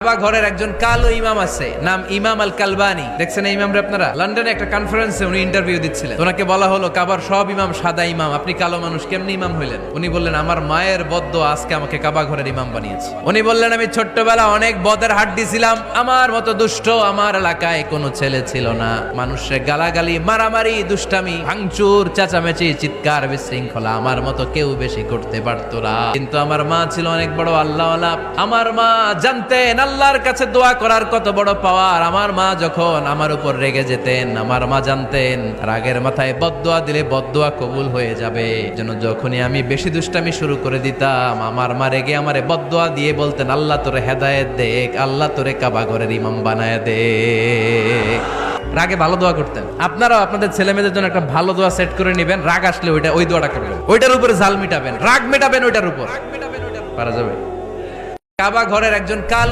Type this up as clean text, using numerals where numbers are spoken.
কাবা ঘরের একজন কালো ইমাম আছে, নাম ইমাম আল কালবানি। দেখছেন এই ইমামরে আপনারা? লন্ডনে একটা কনফারেন্সে উনি ইন্টারভিউ দিচ্ছিলেন। ওনাকে বলা হলো কাবার সব ইমাম সাদা ইমাম, আপনি কালো মানুষ কেমনি ইমাম হইলেন? উনি বললেন আমার মায়ের বদ্দোয়া আজকে আমাকে কাবা ঘরের ইমাম বানিয়েছে। উনি বললেন আমি ছোট্টবেলা অনেক বদের হাড্ডি ছিলাম, আমার মতো দুষ্ট আমার এলাকায় কোনো ছেলে ছিল না। মানুষের গালাগালি, মারামারি, দুষ্টামি, ভাঙচুর, চেঁচামেচি, চিৎকার, বিশৃঙ্খলা আমার মতো কেউ বেশি করতে পারতো না। কিন্তু আমার মা ছিল অনেক বড় আল্লাহওয়ালা। আমার মা জানতেন আল্লাহর কাছে দোয়া করার কত বড় পাওয়ার। আমার মা যখন আমার উপর রেগে যেতেন, আমার মা জানতেন রাগের মাথায় বদদোয়া দিলে বদদোয়া কবুল হয়ে যাবে। যেন যখনই আমি বেশি দুষ্টামি শুরু করে দিতাম, আমার মা রেগে আমারে বদদোয়া দিয়ে বলতেন আল্লাহ তোরে হেদায়েত দেখ, আল্লাহ তোরে কাবা ঘরের ইমাম বানায় দে। রাগে ভালো দোয়া করতেন। আপনারাও আপনাদের ছেলে মেয়েদের জন্য একটা ভালো দোয়া সেট করে নেবেন। রাগ আসলে ওই দোয়াটা করবেন, ওইটার উপরে জাল মিটাবেন, রাগ মেটাবেন ওইটার উপর। পারা যাবে? কাবা ঘরের একজন কালো